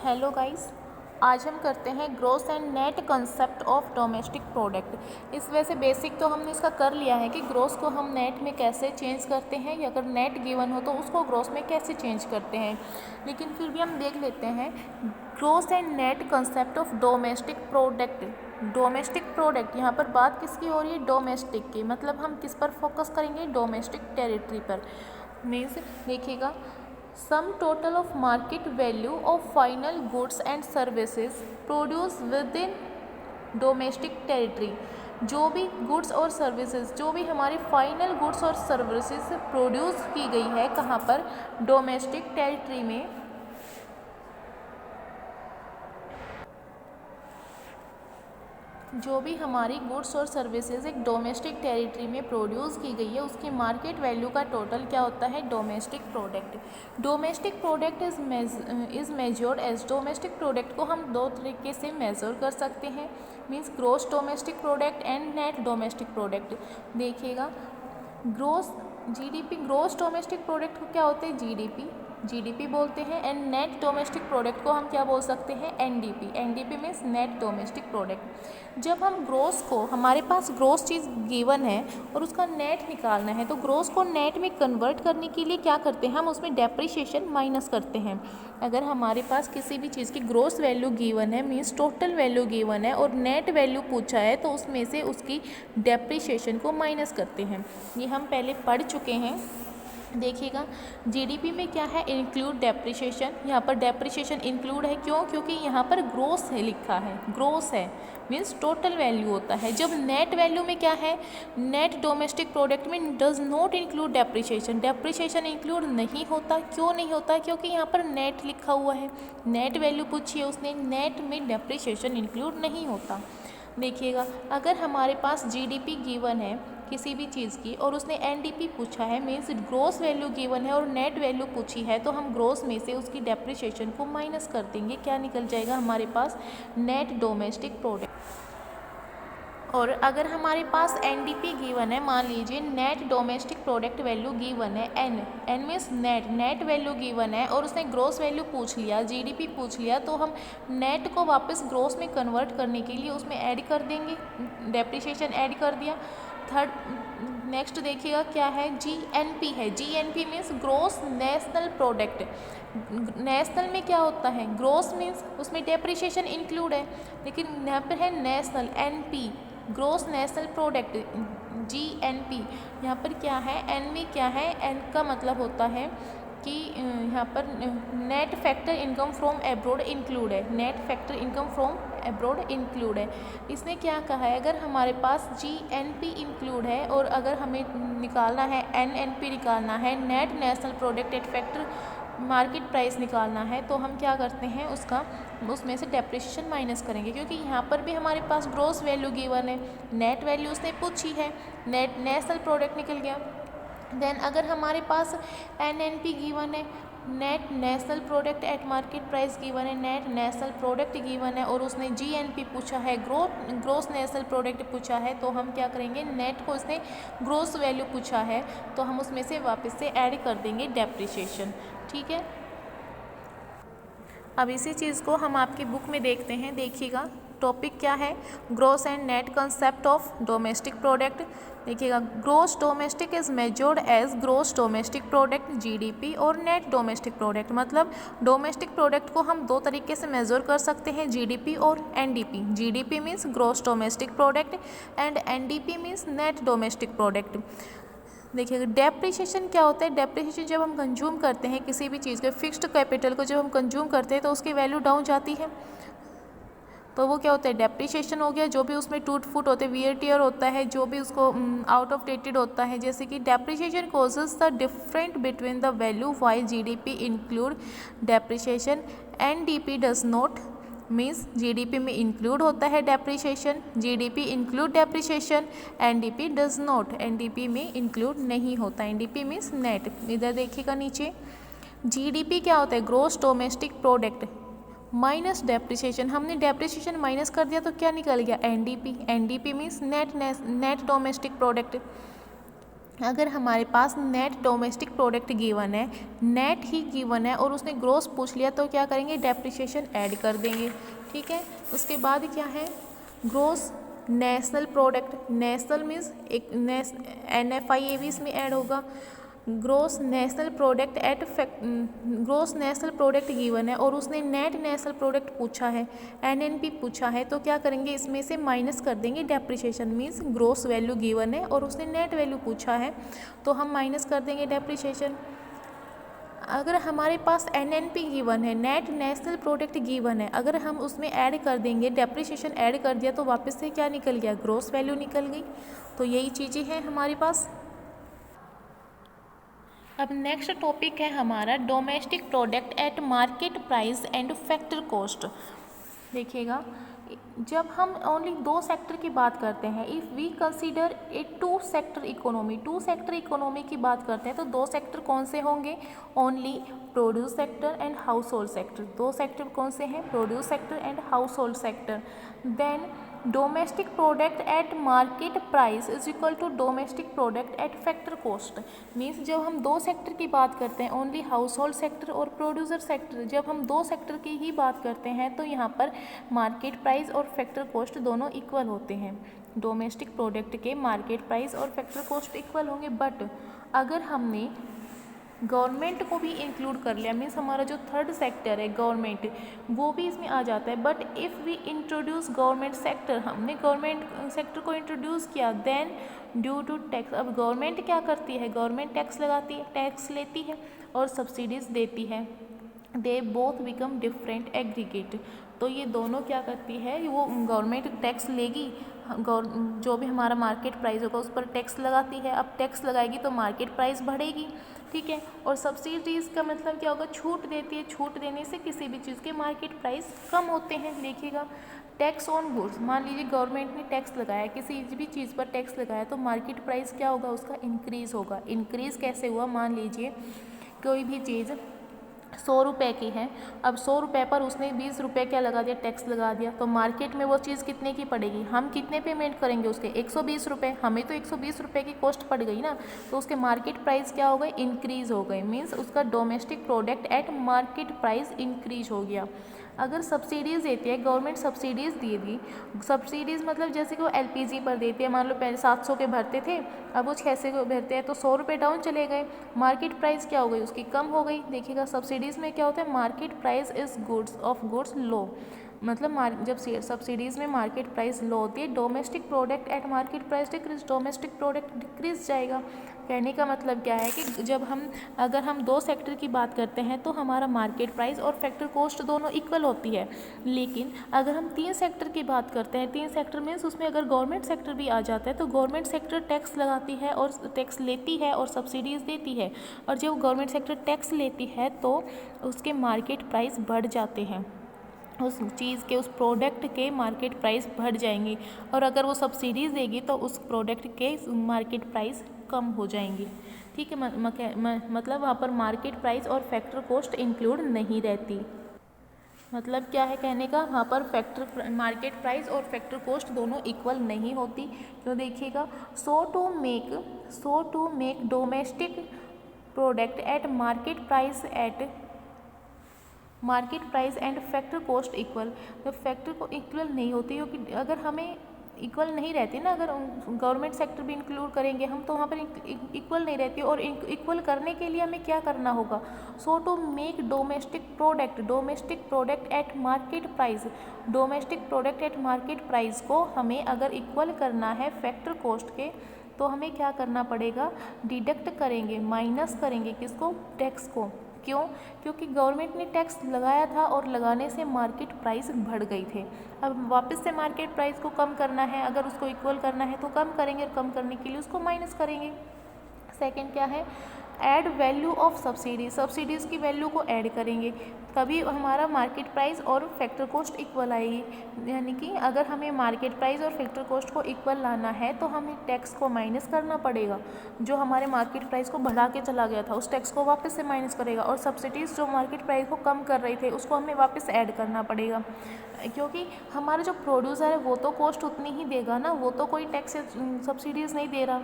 Hello guys, आज हम करते हैं gross and net concept of domestic product. इस वजह से बेसिक तो हमने इसका कर लिया है कि ग्रॉस को हम नेट में कैसे चेंज करते हैं, या अगर नेट गिवन हो तो उसको ग्रॉस में कैसे चेंज करते हैं। लेकिन फिर भी हम देख लेते हैं gross and net concept of domestic product. Domestic product, यहाँ पर बात किसकी हो रही है? डोमेस्टिक की। मतलब हम किस पर फोकस करेंगे? डोमेस्टिक टेरिटरी पर। मीन्स देखिएगा, sum total of market value of final goods and services produce with in domestic territory. जो भी गुड्स और सर्विसेज, जो भी हमारी फाइनल गुड्स और सर्विसेज प्रोड्यूस की गई है, कहाँ पर? डोमेस्टिक टेरिटरी में। जो भी हमारी गुड्स और सर्विसेज एक डोमेस्टिक टेरिटरी में प्रोड्यूस की गई है, उसकी मार्केट वैल्यू का टोटल क्या होता है? Domestic product. Domestic product is measured as. Domestic product को हम दो तरीके से मेज़र कर सकते हैं, means gross domestic product and net domestic product. देखिएगा, gross GDP, gross domestic product को क्या होते हैं? जीडीपी बोलते हैं। एंड नेट डोमेस्टिक प्रोडक्ट को हम क्या बोल सकते हैं? NDP. NDP means net domestic product. जब हम ग्रॉस को, हमारे पास ग्रॉस चीज़ गिवन है और उसका नेट निकालना है, तो ग्रॉस को नेट में कन्वर्ट करने के लिए क्या करते हैं? हम उसमें डेप्रिसिएशन माइनस करते हैं। अगर हमारे पास किसी भी चीज़ की ग्रॉस वैल्यू गिवन है, मीन्स टोटल वैल्यू गिवन है, और नेट वैल्यू पूछा है, तो उसमें से उसकी डेप्रिसिएशन को माइनस करते हैं। ये हम पहले पढ़ चुके हैं। देखिएगा, जीडीपी में क्या है? Include depreciation. यहाँ पर डेप्रिसिएशन इंक्लूड है, क्यों? क्योंकि यहाँ पर ग्रोस है, लिखा है ग्रोस है, मीन्स टोटल वैल्यू होता है। जब नेट वैल्यू में क्या है? नेट डोमेस्टिक प्रोडक्ट में does not include depreciation. Depreciation include नहीं होता। क्यों नहीं होता? क्योंकि यहाँ पर नेट लिखा हुआ है, नेट वैल्यू पूछी है उसने, नेट में डेप्रिसिएशन इंक्लूड नहीं होता। देखिएगा, अगर हमारे पास जीडीपी गिवन है किसी भी चीज़ की और उसने एनडीपी पूछा है, मीन्स ग्रोस वैल्यू गिवन है और नेट वैल्यू पूछी है, तो हम ग्रोस में से उसकी डेप्रिसिएशन को माइनस कर देंगे। क्या निकल जाएगा हमारे पास? Net domestic product. और अगर हमारे पास एनडीपी गिवन है, मान लीजिए net domestic product value given है N means net value given है, और उसने ग्रोस वैल्यू पूछ लिया, जीडीपी पूछ लिया, तो हम नेट को वापस ग्रोस में कन्वर्ट करने के लिए उसमें ऐड कर देंगे, डेप्रिसिएशन ऐड कर दिया। थर्ड नेक्स्ट देखिएगा क्या है? जीएनपी है। GNP means gross national product. National में क्या होता है? ग्रोस मीन्स उसमें डेप्रिसिएशन इंक्लूड है, लेकिन यहाँ पर है national, NP gross national product, GNP. यहाँ पर क्या है? एन में क्या है? एन का मतलब होता है कि यहाँ पर net factor income from abroad include है, net factor income from abroad include है। इसने क्या कहा है? अगर हमारे पास जीएनपी इंक्लूड है और अगर हमें निकालना है एनएनपी निकालना है, net national product at factor market price निकालना है, तो हम क्या करते हैं? उसमें से डेप्रिसिएशन माइनस करेंगे, क्योंकि यहाँ पर भी हमारे पास ग्रोस वैल्यू गिवन है, नेट वैल्यू उसने पूछी है, नेट नेशनल प्रोडक्ट निकल गया। देन अगर हमारे पास एनएनपी गिवन है, net national product at market price given है, नेट नेशनल प्रोडक्ट गिवन है, और उसने जीएनपी पूछा है, ग्रोस नेशनल प्रोडक्ट पूछा है, तो हम क्या करेंगे? नेट को उसने ग्रोस वैल्यू पूछा है, तो हम उसमें से वापस से ऐड कर देंगे डेप्रिसिएशन। ठीक है, अब इसी चीज़ को हम आपकी बुक में देखते हैं। देखिएगा, टॉपिक क्या है? Gross and net concept of domestic product. देखिएगा, gross domestic is measured as gross domestic product, GDP, और नेट डोमेस्टिक प्रोडक्ट। मतलब डोमेस्टिक प्रोडक्ट को हम दो तरीके से मेजर कर सकते हैं, जीडीपी और NDP. GDP means gross domestic product and NDP means net domestic product. देखिए, डेप्रिसिएशन क्या होता है? डेप्रिसिएशन जब हम कंज्यूम करते हैं किसी भी चीज़ के, फिक्स्ड कैपिटल को जब हम कंज्यूम करते हैं तो उसकी वैल्यू डाउन जाती है, तो वो क्या होता है? डेप्रिसिएशन हो गया। जो भी उसमें टूट फूट होते हैं, वियर टियर होता है, जो भी उसको आउट ऑफ डेटेड होता है, जैसे कि depreciation causes the different between the value while GDP include depreciation, NDP does not. Means GDP में इंक्लूड होता है depreciation, GDP include depreciation, NDP does not, NDP में इंक्लूड नहीं होता। NDP means net. इधर देखिएगा नीचे, जीडीपी क्या होता है? Gross domestic product minus depreciation. हमने डेप्रिसिएशन माइनस कर दिया तो क्या निकल गया? NDP. NDP means net domestic product. अगर हमारे पास नेट डोमेस्टिक प्रोडक्ट गिवन है, नेट ही गिवन है और उसने ग्रोस पूछ लिया, तो क्या करेंगे, डेप्रिसिएशन ऐड कर देंगे। ठीक है, उसके बाद क्या है, gross national product, national means एक NFI भी इसमें ऐड होगा। Gross national product gross national product given है और उसने नेट नेशनल प्रोडक्ट पूछा है, NNP पूछा है, तो क्या करेंगे, इसमें से माइनस कर देंगे depreciation. Means gross value given है और उसने नेट वैल्यू पूछा है, तो हम माइनस कर देंगे डेप्रिसिएशन। अगर हमारे पास NNP गिवन है, नेट नेशनल प्रोडक्ट गिवन है, अगर हम उसमें ऐड कर देंगे, डेप्रिसिएशन ऐड कर दिया, तो वापस से क्या निकल गया, ग्रोस वैल्यू निकल गई। तो यही चीज़ें हैं हमारे पास। अब नेक्स्ट टॉपिक है हमारा domestic product at market price and factor cost. देखिएगा, जब हम ओनली दो सेक्टर की बात करते हैं, if we consider a two sector economy की बात करते हैं, तो दो सेक्टर कौन से होंगे, only produce sector and household sector. दो सेक्टर कौन से हैं, produce sector and household sector. Then domestic product at market price is equal to domestic product at factor cost. Means जब हम दो सेक्टर की बात करते हैं, ओनली हाउस होल्ड सेक्टर और प्रोड्यूसर सेक्टर, जब हम दो सेक्टर की ही बात करते हैं, तो यहाँ पर मार्केट प्राइस और फैक्टर कॉस्ट दोनों इक्वल होते हैं। डोमेस्टिक प्रोडक्ट के मार्केट प्राइस और फैक्टर कॉस्ट इक्वल होंगे। बट अगर हमने गवर्नमेंट को भी इंक्लूड कर लिया, मीन्स हमारा जो थर्ड सेक्टर है गवर्नमेंट, वो भी इसमें आ जाता है। But if we introduce government sector, हमने गवर्नमेंट सेक्टर को इंट्रोड्यूस किया, देन ड्यू टू टैक्स, अब गवर्नमेंट क्या करती है, गवर्नमेंट टैक्स लगाती है, टैक्स लेती है और सब्सिडीज देती है। They both become different aggregate. तो ये दोनों क्या करती है, वो गवर्नमेंट टैक्स लेगी, जो भी हमारा मार्केट प्राइस होगा उस पर टैक्स लगाती है। अब टैक्स लगाएगी तो मार्केट प्राइस बढ़ेगी, ठीक है। और सब्सिडीज़ का मतलब क्या होगा, छूट देती है, छूट देने से किसी भी चीज़ के मार्केट प्राइस कम होते हैं। देखिएगा, टैक्स ऑन गुड्स, मान लीजिए गवर्नमेंट ने टैक्स लगाया, किसी भी चीज़ पर टैक्स लगाया, तो मार्केट प्राइस क्या होगा, उसका इंक्रीज़ होगा। इंक्रीज़ कैसे हुआ, मान लीजिए कोई भी चीज़ 100 रुपये की है, अब 100 रुपये पर उसने 20 रुपये क्या लगा दिया, टैक्स लगा दिया, तो मार्केट में वो चीज़ कितने की पड़ेगी, हम कितने पेमेंट करेंगे उसके, 120 रुपये। हमें तो 120 रुपये की कॉस्ट पड़ गई ना, तो उसके मार्केट प्राइस क्या हो गए, इंक्रीज़ हो गए। मीन्स उसका domestic product at market price increase हो गया। अगर सब्सिडीज़ देती है गवर्नमेंट, सब्सिडीज़ दे दी, सब्सिडीज़ मतलब जैसे कि वो LPG पर देती है, मान लो पहले 700 के भरते थे, अब वो 600 के भरते हैं, तो 100 रुपये डाउन चले गए, मार्केट प्राइस क्या हो गई, उसकी कम हो गई। देखिएगा, सब्सिडीज़ में क्या होता है, market price is goods of goods low, मतलब जब सब्सिडीज़ में मार्केट प्राइस लो होती है, domestic product at market price decrease, domestic product decrease जाएगा। कहने का मतलब क्या है कि जब अगर हम दो सेक्टर की बात करते हैं, तो हमारा मार्केट प्राइस और फैक्टर कॉस्ट दोनों इक्वल होती है। लेकिन अगर हम 3 सेक्टर की बात करते हैं, 3 सेक्टर मीन्स उसमें अगर गवर्नमेंट सेक्टर भी आ जाता है, तो गवर्नमेंट सेक्टर टैक्स लगाती है और टैक्स लेती है और सब्सिडीज़ देती है, और जब गवर्नमेंट सेक्टर टैक्स लेती है तो उसके मार्केट प्राइस बढ़ जाते हैं, उस चीज़ के, उस प्रोडक्ट के मार्केट प्राइस बढ़ जाएंगे। और अगर वो सब्सिडीज़ देगी तो उस प्रोडक्ट के मार्केट प्राइस कम हो जाएंगे, ठीक है। मतलब वहाँ पर मार्केट प्राइस और फैक्टर कॉस्ट इंक्लूड नहीं रहती। मतलब क्या है कहने का, वहाँ पर मार्केट प्राइस और फैक्टर कॉस्ट दोनों इक्वल नहीं होती। तो देखिएगा, so to make domestic product at market price and factor cost equal, जब फैक्टर को इक्वल नहीं होती, क्योंकि अगर हमें इक्वल नहीं रहती ना, अगर गवर्नमेंट सेक्टर भी इंक्लूड करेंगे हम, तो वहाँ पर इक्वल नहीं रहती। और इक्वल करने के लिए हमें क्या करना होगा, so to make domestic product at market price, domestic product at market price को हमें अगर इक्वल करना है फैक्टर कॉस्ट के, तो हमें क्या करना पड़ेगा, डिडक्ट करेंगे, माइनस करेंगे, किसको, टैक्स को। क्यों, क्योंकि गवर्नमेंट ने टैक्स लगाया था और लगाने से मार्केट प्राइस बढ़ गई थे। अब वापस से मार्केट प्राइस को कम करना है, अगर उसको इक्वल करना है तो कम करेंगे, और कम करने के लिए उसको माइनस करेंगे। सेकंड क्या है, ऐड वैल्यू ऑफ सब्सिडीज़ की वैल्यू को ऐड करेंगे, तभी हमारा मार्केट प्राइस और फैक्टर कॉस्ट इक्वल आएगी। यानी कि अगर हमें मार्केट प्राइस और फैक्टर कॉस्ट को इक्वल लाना है, तो हमें टैक्स को माइनस करना पड़ेगा, जो हमारे मार्केट प्राइस को बढ़ा के चला गया था, उस टैक्स को वापस से माइनस करेगा, और सब्सिडीज़ जो मार्केट प्राइस को कम कर रहे थे, उसको हमें वापस ऐड करना पड़ेगा। क्योंकि हमारा जो प्रोड्यूसर है वो तो कॉस्ट उतनी ही देगा ना, वो तो कोई टैक्स सब्सिडीज़ नहीं दे रहा,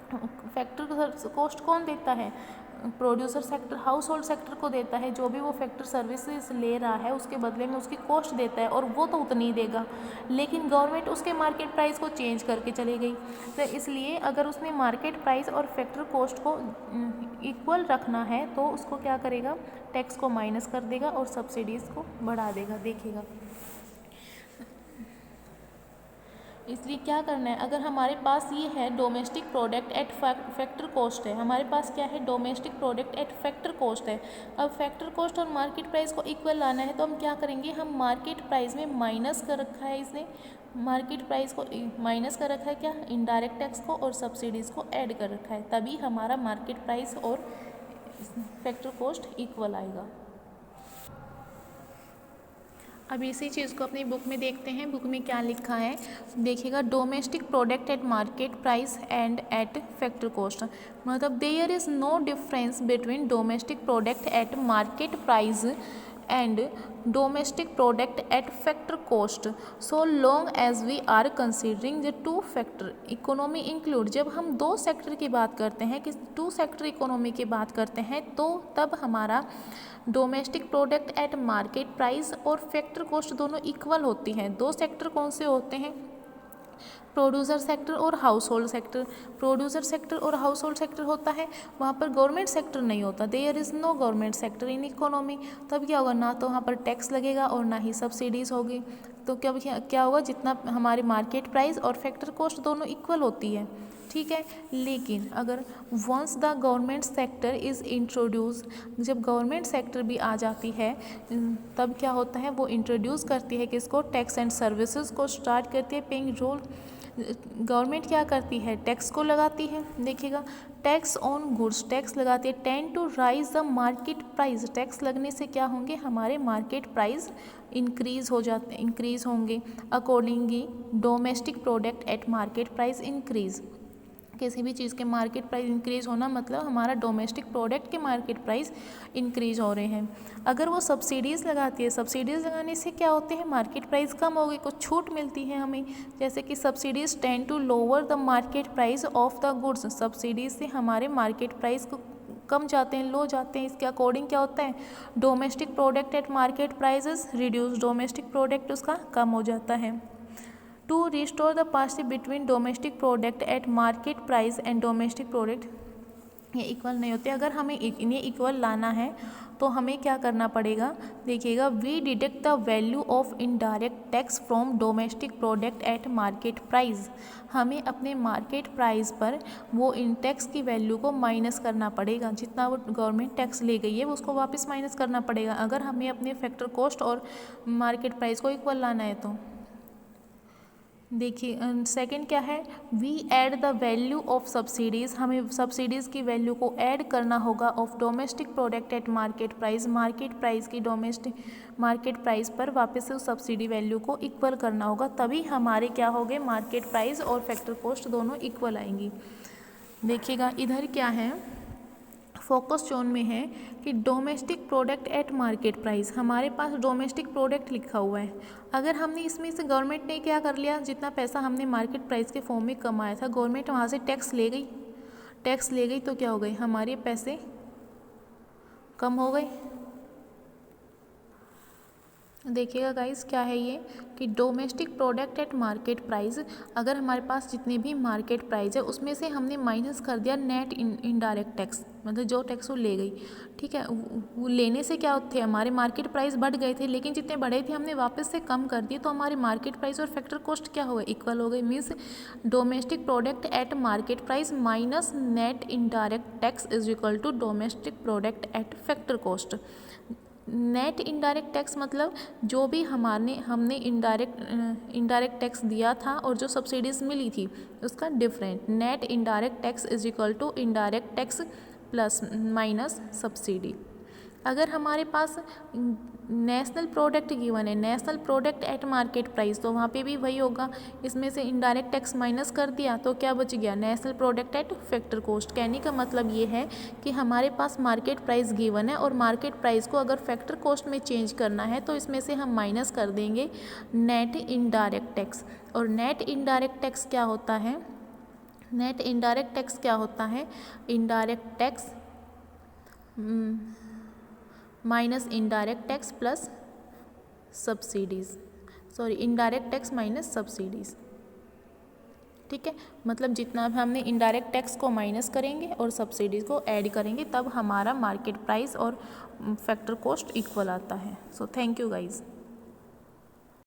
फैक्टर कॉस्ट कौन देता है? Producer sector house hold sector को देता है। जो भी वो फैक्टर सर्विसेज ले रहा है उसके बदले में उसकी कॉस्ट देता है और वो तो उतनी ही देगा, लेकिन गवर्नमेंट उसके मार्केट प्राइस को चेंज करके चली गई। तो इसलिए अगर उसने मार्केट प्राइस और फैक्टर कॉस्ट को इक्वल रखना है तो उसको क्या करेगा, टैक्स को माइनस कर देगा और सब्सिडीज़ को बढ़ा देगा। देखिएगा, इसलिए क्या करना है, अगर हमारे पास ये है domestic product at factor cost है, हमारे पास क्या है, domestic product at factor cost है। अब फैक्टर कॉस्ट और मार्केट प्राइस को इक्वल लाना है तो हम क्या करेंगे, हम मार्केट प्राइस में माइनस कर रखा है, इसने मार्केट प्राइस को माइनस कर रखा है, क्या, इनडायरेक्ट टैक्स को और सब्सिडीज़ को ऐड कर रखा है, तभी हमारा मार्केट प्राइस और फैक्टर कॉस्ट इक्वल आएगा। अब इसी चीज़ को अपनी बुक में देखते हैं, बुक में क्या लिखा है। देखिएगा, domestic product at market price and at factor cost, मतलब there is no difference between domestic product at market price and domestic product at factor cost so long as we are considering the two factor economy include. जब हम दो sector की बात करते हैं, कि to sector economy की बात करते हैं, तो तब हमारा domestic product at market price और फैक्टर कॉस्ट दोनों इक्वल होती हैं। दो सेक्टर कौन से होते हैं, प्रोड्यूसर सेक्टर और household sector. Producer sector और हाउस होल्ड सेक्टर होता है, वहाँ पर गवर्नमेंट सेक्टर नहीं होता, there is no government sector in economy. तब क्या होगा, ना तो वहाँ पर टैक्स लगेगा और ना ही सब्सिडीज़ होगी। तो क्या होगा, जितना हमारे मार्केट प्राइस और फैक्टर कॉस्ट दोनों इक्वल होती है, ठीक है। लेकिन अगर once the government sector is introduce, जब गवर्नमेंट सेक्टर भी आ जाती है तब क्या होता है, वो इंट्रोड्यूस करती है किसको, टैक्स एंड सर्विसेज को स्टार्ट करती है पेइंग रोल। गवर्नमेंट क्या करती है, टैक्स को लगाती है। देखिएगा, टैक्स ऑन गुड्स, टैक्स लगाती है, tend to rise the market price. Tax लगने से क्या होंगे, हमारे मार्केट प्राइस इंक्रीज होंगे। Accordingly domestic product at market price increase. किसी भी चीज़ के मार्केट प्राइस इंक्रीज़ होना मतलब हमारा डोमेस्टिक प्रोडक्ट के मार्केट प्राइस इंक्रीज़ हो रहे हैं। अगर वो सब्सिडीज़ लगाती है, सब्सिडीज़ लगाने से क्या होते हैं, मार्केट प्राइस कम हो गई, कुछ छूट मिलती है हमें, जैसे कि subsidies tend to lower the market price of the goods. Subsidies से हमारे मार्केट प्राइस को कम जाते हैं, लो जाते हैं। इसके अकॉर्डिंग क्या होता है, domestic product at market prices reduce, domestic product उसका कम हो जाता है। To restore the partnership between domestic product at market price and domestic product, ये इक्वल नहीं होते। अगर हमें इन्हें इक्वल लाना है तो हमें क्या करना पड़ेगा, देखिएगा, we deduct the value of indirect tax from domestic product at market price. हमें अपने मार्केट प्राइस पर वो इन टैक्स की वैल्यू को माइनस करना पड़ेगा, जितना वो गवर्नमेंट टैक्स ले गई है वो उसको वापस माइनस करना पड़ेगा, अगर हमें अपने फैक्टर कॉस्ट और मार्केट प्राइस को इक्वल लाना है तो। देखिए, सेकंड क्या है, we add the value of subsidies, हमें सब्सिडीज़ की वैल्यू को ऐड करना होगा of domestic product at market price, market price की डोमेस्टिक मार्केट प्राइस पर वापस से उस सब्सिडी वैल्यू को इक्वल करना होगा, तभी हमारे क्या होंगे, मार्केट प्राइस और फैक्टर कॉस्ट दोनों इक्वल आएंगी। देखिएगा, इधर क्या है, फोकस जोन में है कि domestic product at market price, हमारे पास डोमेस्टिक प्रोडक्ट लिखा हुआ है। अगर हमने इसमें से गवर्नमेंट ने क्या कर लिया, जितना पैसा हमने मार्केट प्राइस के फॉर्म में कमाया था, गवर्नमेंट वहाँ से टैक्स ले गई तो क्या हो गई, हमारे पैसे कम हो गए। देखिएगा गाइस, क्या है ये कि domestic product at market price, अगर हमारे पास जितने भी मार्केट प्राइस है उसमें से हमने माइनस कर दिया नेट इनडायरेक्ट टैक्स, मतलब जो टैक्स वो ले गई, ठीक है। वो लेने से क्या थे, हमारे मार्केट प्राइस बढ़ गए थे, लेकिन जितने बढ़े थे हमने वापस से कम कर दिए, तो हमारे मार्केट प्राइस और फैक्टर कॉस्ट क्या हो गए, इक्वल हो गए। Means domestic product at market price minus net indirect tax is equal to domestic product at factor cost. Net indirect tax मतलब जो भी हमने इनडायरेक्ट टैक्स दिया था और जो सब्सिडीज़ मिली थी उसका different. Net indirect tax is equal to indirect tax plus minus subsidy. अगर हमारे पास नेशनल प्रोडक्ट गिवन है, national product at market price, तो वहाँ पे भी वही होगा, इसमें से इनडायरेक्ट टैक्स माइनस कर दिया तो क्या बच गया, national product at factor cost. कहने का मतलब ये है कि हमारे पास मार्केट प्राइस गिवन है और मार्केट प्राइस को अगर फैक्टर कॉस्ट में चेंज करना है तो इसमें से हम माइनस कर देंगे नेट इनडायरेक्ट टैक्स। और नेट इनडायरेक्ट टैक्स क्या होता है, नेट इनडायरेक्ट टैक्स क्या होता है? Indirect tax minus indirect tax plus subsidies, sorry indirect tax minus subsidies. ठीक है, मतलब जितना भी हमने इनडायरेक्ट टैक्स को माइनस करेंगे और सब्सिडीज़ को ऐड करेंगे तब हमारा मार्केट प्राइस और फैक्टर कॉस्ट इक्वल आता है। So thank you guys.